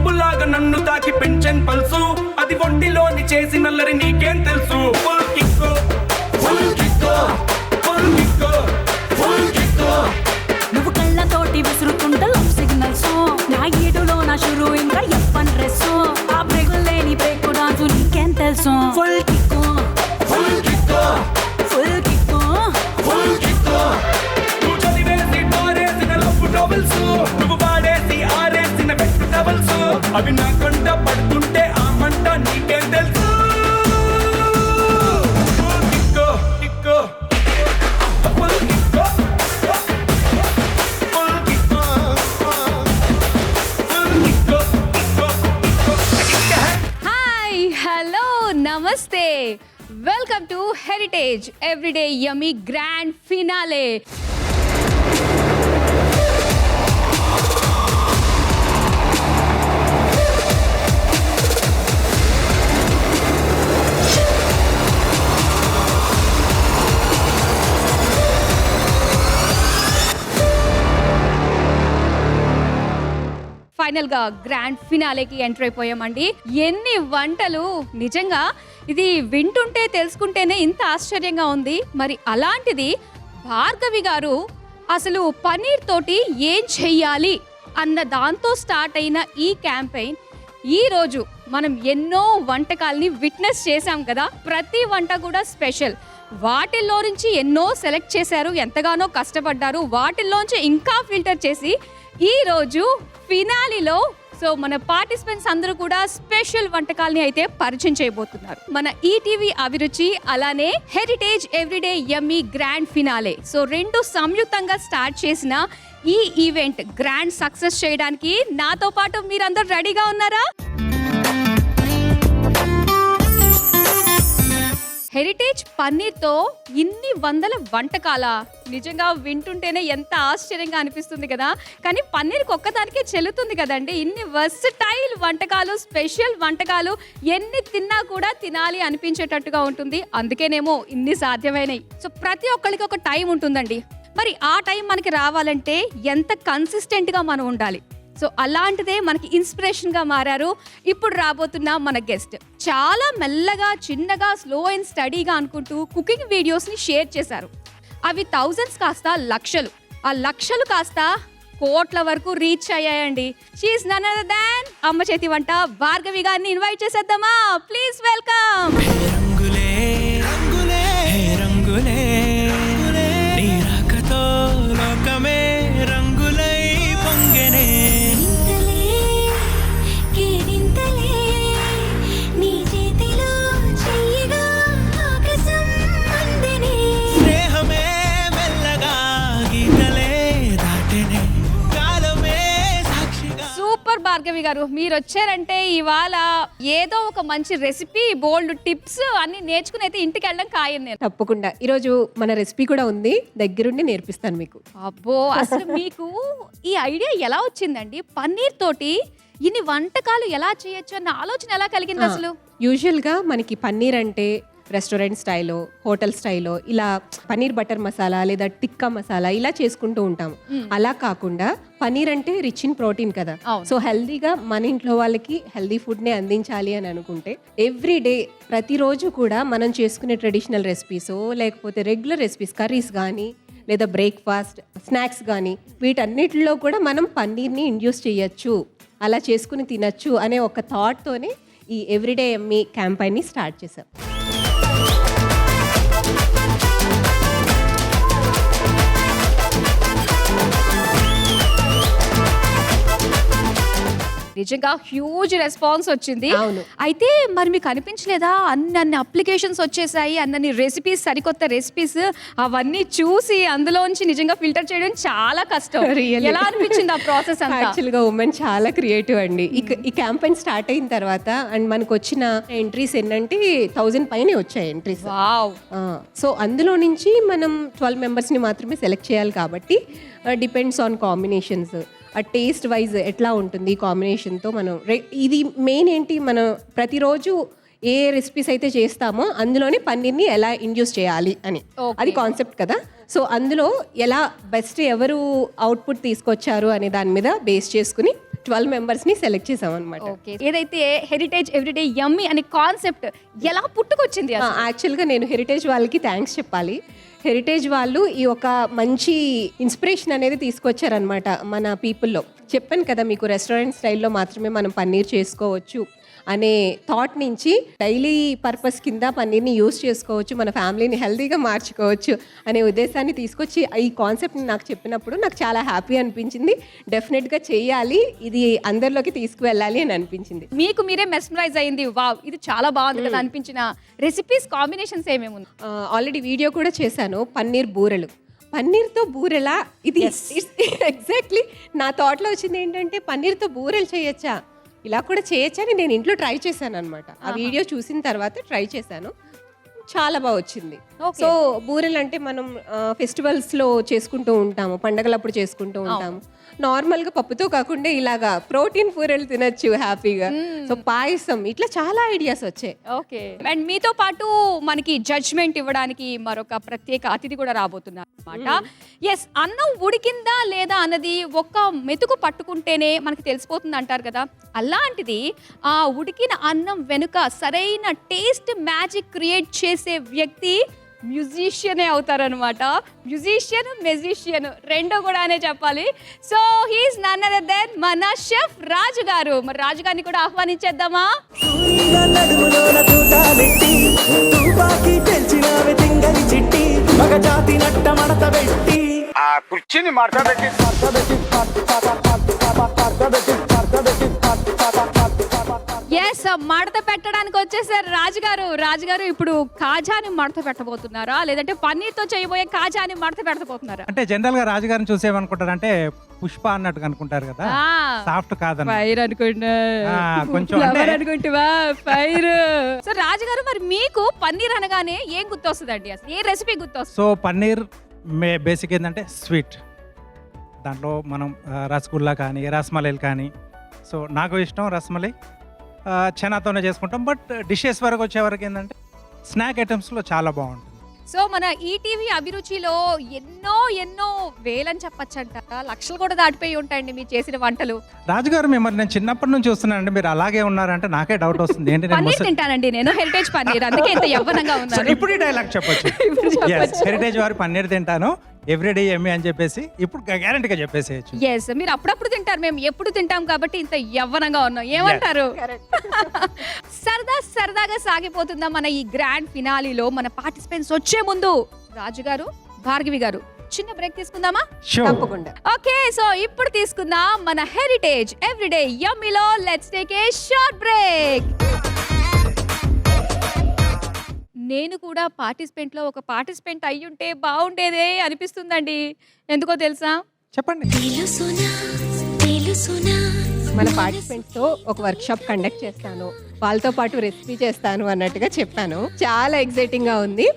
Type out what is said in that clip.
నిప్పులాగా నన్ను తాకి పెంచెన్ పల్సు అది ఒంటిలోని చేసి నల్లరి నీకేం తెలుసు full kick full kick full kick full kick నువ్వు కళ్ళతోటి విసురుతుంట లవ్ సిగ్నల్స్ నా ఏడులో నా షురు ఇంకా ఎప్పన్ డ్రెస్ ఆ బ్రేక్ లేని బ్రేక్ డాన్స్ నీకేం తెలుసు full kick full kick full kick full kick నువ్వు చదివేసి పారేసిన లవ్ నోవెల్స్ నువ్వు పాడేసి ఆరేసిన వెట్ టవల్స్ అవి నా కొండ పడుతుంటే ఆ మంట నీకేం తెలుసు full kick kick full kick full kick full kick hi hello నమస్తే welcome to Heritage everyday yummy grand finale. Final గా గ్రాండ్ ఫినాలేకి ఎంటర్ అయిపోయామండి. ఎన్ని వంటలు, నిజంగా ఇది వింటుంటే తెలుసుకుంటేనే ఇంత ఆశ్చర్యంగా ఉంది. మరి అలాంటిది భార్గవి గారు అసలు పన్నీర్ తోటి ఏం చెయ్యాలి అన్న దాంతో స్టార్ట్ అయిన ఈ క్యాంపెయిన్ ఈ రోజు మనం ఎన్నో వంటకాల్ని విట్నెస్ చేశాం కదా. ప్రతి వంట కూడా స్పెషల్. వాటిల్లో నుంచి ఎన్నో సెలెక్ట్ చేశారు, ఎంతగానో కష్టపడ్డారు. వాటిల్లోంచి ఇంకా ఫిల్టర్ చేసి ఈ రోజు ఫినాలిలో సో మన పార్టిసిపెంట్స్ అందరూ కూడా స్పెషల్ వంటకాల్ని అయితే పరిచయం చేయబోతున్నారు. మన ఈటీవీ అభిరుచి అలానే heritage everyday yummy grand finale so రెండు సంయుక్తంగా స్టార్ట్ చేసిన ఈ ఈవెంట్ గ్రాండ్ సక్సెస్ చేయడానికి నాతో పాటు మీరందరూ రెడీగా ఉన్నారా? హెరిటేజ్ పన్నీర్తో ఇన్ని వందల వంటకాల, నిజంగా వింటుంటేనే ఎంత ఆశ్చర్యంగా అనిపిస్తుంది కదా. కానీ పన్నీర్కి ఒక్కదానికే చెల్లుతుంది కదండి. ఇన్ని వర్సటైల్ వంటకాలు, స్పెషల్ వంటకాలు ఎన్ని తిన్నా కూడా తినాలి అనిపించేటట్టుగా ఉంటుంది. అందుకేనేమో ఇన్ని సాధ్యమైనవి. సో ప్రతి ఒక్కరికి ఒక టైం ఉంటుందండి. మరి ఆ టైం మనకి రావాలంటే ఎంత కన్సిస్టెంట్గా మనం ఉండాలి. సో అలాంటిదే మనకి ఇన్స్పిరేషన్గా మారారు ఇప్పుడు రాబోతున్న మన గెస్ట్. చాలా మెల్లగా, చిన్నగా, స్లో అండ్ స్టడీగా అనుకుంటూ కుకింగ్ వీడియోస్ని షేర్ చేశారు. అవి థౌజండ్స్ కాస్త లక్షలు, ఆ లక్షలు కాస్త కోట్ల వరకు రీచ్ అయ్యాయండి. షీఈస్ నన్ అదర్ దాన్ అమ్మ చేతి వంట భార్గవి గారిని ఇన్వైట్ చేసేద్దామా? Please welcome. రంగులే రంగులే రంగులే నీ రాకతో లోకమే రంగులై పొంగెనే స్నేహమే మెల్లగా గీతలే దాటెనే కాలమే సాక్షిగా. సూపర్ భార్గవి గారు, మీరు వచ్చారంటే ఇవాళ ఏదో ఒక మంచి రెసిపీ, బోల్డ్ టిప్స్ అన్ని నేర్చుకుని అయితే ఇంటికి వెళ్ళడం ఖాయం. నేను తప్పకుండా ఈరోజు మన రెసిపీ కూడా ఉంది, దగ్గరుండి నేర్పిస్తాను మీకు. అబ్బో, అసలు మీకు ఈ ఐడియా ఎలా వచ్చిందండి? పన్నీర్ తోటి ఇన్ని వంటకాలు ఎలా చేయొచ్చు అన్న ఆలోచన ఎలా కలిగింది అసలు? యూజువల్గా మనకి పన్నీర్ అంటే రెస్టారెంట్ స్టైలో, హోటల్ స్టైలో ఇలా పన్నీర్ బటర్ మసాలా లేదా టిక్కా మసాలా ఇలా చేసుకుంటూ ఉంటాము. అలా కాకుండా పన్నీర్ అంటే రిచ్ ఇన్ ప్రోటీన్ కదా. సో హెల్దీగా మన ఇంట్లో వాళ్ళకి హెల్దీ ఫుడ్నే అందించాలి అని అనుకుంటే ఎవ్రీ డే ప్రతిరోజు కూడా మనం చేసుకునే ట్రెడిషనల్ రెసిపీస్ లేకపోతే రెగ్యులర్ రెసిపీస్, కర్రీస్ కానీ లేదా బ్రేక్ఫాస్ట్, స్నాక్స్ కానీ వీటన్నిటిలో కూడా మనం పన్నీర్ని ఇండ్యూస్ చేయొచ్చు, అలా చేసుకుని తినచ్చు అనే ఒక థాట్తోనే ఈ ఎవ్రీడే యమ్మీ క్యాంపెయిన్ని స్టార్ట్ చేశాం. నిజంగా హ్యూజ్ రెస్పాన్స్ వచ్చింది. అవును. అయితే మరి మీకు అనిపించలేదా అన్ని అప్లికేషన్స్ వచ్చేసాయి, అన్ని రెసిపీస్, సరికొత్త రెసిపీస్, అవన్నీ చూసి అందులోంచి నిజంగా ఫిల్టర్ చేయడం చాలా కష్టం. ఎలా అనిపించింది ఆ ప్రాసెస్ అంతా? యాక్చువల్గా ఉమెన్ చాలా క్రియేటివ్ అండి. ఈ క్యాంపెయిన్ స్టార్ట్ అయిన తర్వాత అండ్ మనకు వచ్చిన ఎంట్రీస్ ఏంటంటే 1000 పైనే వచ్చాయి ఎంట్రీస్. వావ్. సో అందులో నుంచి మనం 12 మెంబర్స్ని మాత్రమే సెలెక్ట్ చేయాలి కాబట్టి డిపెండ్స్ ఆన్ కాంబినేషన్స్. ఆ టేస్ట్ వైజ్ ఎట్లా ఉంటుంది కాంబినేషన్తో మనం ఇది మెయిన్ ఏంటి, మనం ప్రతిరోజు ఏ రెసిపీస్ అయితే చేస్తామో అందులోనే పన్నీర్ని ఎలా ఇండ్యూస్ చేయాలి అని, అది కాన్సెప్ట్ కదా. సో అందులో ఎలా బెస్ట్ ఎవరు అవుట్పుట్ తీసుకొచ్చారు అనే దాని మీద బేస్ చేసుకుని 12 మెంబర్స్ని సెలెక్ట్ చేసాం అనమాట. ఓకే, ఏదైతే హెరిటేజ్ ఎవ్రీడే యమ్మీ అనే కాన్సెప్ట్ ఎలా పుట్టుకొచ్చింది అసలు? యాక్చువల్గా నేను హెరిటేజ్ వాళ్ళకి థ్యాంక్స్ చెప్పాలి. హెరిటేజ్ వాళ్ళు ఈ ఒక మంచి ఇన్స్పిరేషన్ అనేది తీసుకొచ్చారనమాట మన పీపుల్లో. చెప్పాను కదా మీకు, రెస్టారెంట్ స్టైల్లో మాత్రమే మనం పన్నీర్ చేసుకోవచ్చు అనే థాట్ నుంచి డైలీ పర్పస్ కింద పన్నీర్ని యూస్ చేసుకోవచ్చు, మన ఫ్యామిలీని హెల్తీగా మార్చుకోవచ్చు అనే ఉద్దేశాన్ని తీసుకొచ్చి ఈ కాన్సెప్ట్ని నాకు చెప్పినప్పుడు నాకు చాలా హ్యాపీ అనిపించింది. డెఫినెట్గా చేయాలి, ఇది అందరిలోకి తీసుకువెళ్ళాలి అని అనిపించింది. మీకు మీరే మెస్మరైజ్ అయింది, వావ్ ఇది చాలా బాగుంది కదా అనిపించిన రెసిపీస్ కాంబినేషన్స్ ఏమేమి ఉన్నాయి? ఆల్రెడీ వీడియో కూడా చేశాను, పన్నీర్ బూరెలు. పన్నీర్తో బూరెలా, ఇది ఎగ్జాక్ట్లీ నా థాట్లో వచ్చింది. ఏంటంటే పన్నీర్తో బూరెలు చేయొచ్చా, ఇలా కూడా చేయొచ్చా అని నేను ఇంట్లో ట్రై చేశాను అనమాట. ఆ వీడియో చూసిన తర్వాత ట్రై చేశాను, చాలా బాగా వచ్చింది. సో బూరెలు అంటే మనం ఫెస్టివల్స్లో చేసుకుంటూ ఉంటాము, పండగలప్పుడు చేసుకుంటూ ఉంటాము. నార్మల్గా పప్పుతో కాకుండా ఇలాగా ప్రోటీన్ బూరెలు తినచ్చు హ్యాపీగా. సో పాయసం, ఇట్లా చాలా ఐడియాస్ వచ్చాయి. ఓకే, అండ్ మీతో పాటు మనకి జడ్జ్మెంట్ ఇవ్వడానికి మరొక ప్రత్యేక అతిథి కూడా రాబోతున్నారు అనమాట. ఎస్, అన్నం ఉడికిందా లేదా అన్నది ఒక్క మెతుకు పట్టుకుంటేనే మనకి తెలిసిపోతుంది అంటారు కదా. అలాంటిది ఆ ఉడికిన అన్నం వెనుక సరైన టేస్ట్ మ్యాజిక్ క్రియేట్ చేసే వ్యక్తి మ్యూజిషియనే అవుతారనమాట. మ్యూజిషియన్, మెజిషియన్ రెండో కూడా అనే చెప్పాలి. So he's none other than మన షెఫ్ రాజు గారు. మరి రాజు గారిని కూడా ఆహ్వానించేద్దామా? నడుములోన తూటాలెట్టి తుపాకి పెంచినావే తింగని చిట్టి మగ జాతి నట్ట మడత పెట్టి ఆ కుర్చీని మార్చబెట్టి ఎస్, మడత పెట్టడానికి వచ్చేసారు రాజుగారు. రాజుగారు ఇప్పుడు కాజాని మడత పెట్టబోతున్నారా, లేదంటే పన్నీర్తో చేయబోయే కాజాని మడత పెట్టబోతున్నారా? అంటే జనరల్ గా రాజుగారిని చూసేమనుకుంటారు అంటే పుష్ప అన్నట్టు అనుకుంటారు కదా, సాఫ్ట్ కాదన్న ఫైర్ అనుకుంటా, కొంచెం ఫ్లవర్ అనుకుంటావా, ఫైర్. సో రాజుగారు, మరి మీకు పన్నీర్ అనగానే ఏం గుర్తొస్తుందండి, అసలు ఏ రెసిపీ గుర్తొస్తుంది? సో పన్నీర్ బేసిక్ ఏంటంటే స్వీట్, దాంట్లో మనం రసగుల్లా కానీ రసమలైలు కానీ. సో నాకు ఇష్టం రసమలై, చనాతోనే చేసుకుంటాం. బట్ డిషెస్ వరకు వచ్చేవరకు ఏంటంటే స్నాక్ ఐటమ్స్లో చాలా బాగుంటుంది. సో మన ఈటీవీ అభిరుచిలో ఎన్నో ఎన్నో వేలని చెప్పచ్చంట, లక్షలు కూడా దాటిపోయి ఉంటాయండి మీరు చేసిన వంటలు. రాజుగారు, మిమ్మల్ని నేను చిన్నప్పటి నుంచి చూస్తున్నానండి, మీరు అలాగే ఉన్నారంటే నాకే డౌట్ వస్తుంది. ఏంటి పన్నీర్ తింటానండి నేను, హెరిటేజ్ పన్నీర్, అందుకే ఇంత యవ్వనంగా ఉన్నాను. ఇప్పుడు ఈ డైలాగ్ చెప్పొచ్చు, హెరిటేజ్ వారి పన్నీర్ తింటాను ఎవ్రీడే ఎమ్మి అని చెప్పేసి ఇప్పుడు గ్యారంటీగా చెప్పేసేయచ్చు. ఎస్, మీరు అప్పుడప్పుడు తింటారు, మేము ఎప్పుడు తింటాం కాబట్టి ఇంత యవ్వనంగా ఉన్నాం. ఏమంటారు? సరదాగా సాగిపోతుందా మన ఈ గ్రాండ్ ఫినాలీలో. మన పార్టిసిపెంట్స్ వచ్చే ముందు రాజుగారు, భార్గవి గారు చిన్న బ్రేక్ తీసుకుందామా? తప్పకుండా. ఓకే, సో ఇప్పుడు తీసుకుందాం మన హెరిటేజ్ ఎవ్రీడే యమ్మీలో. Let's take a short break. నేను కూడా పార్టిసిపెంట్లో ఒక పార్టిసిపెంట్ అయ్యుంటే బాగుండేదే అనిపిస్తుందండి. ఎందుకో తెలుసా? చెప్పండి. మన పార్టిసిపెంట్స్తో ఒక వర్క్షాప్ కండక్ట్ చేస్తాను, వాళ్ళతో పాటు రెసిపీ చేస్తాను అన్నట్టుగా చెప్పాను. చాలా ఎక్సైటింగ్గా ఉంది.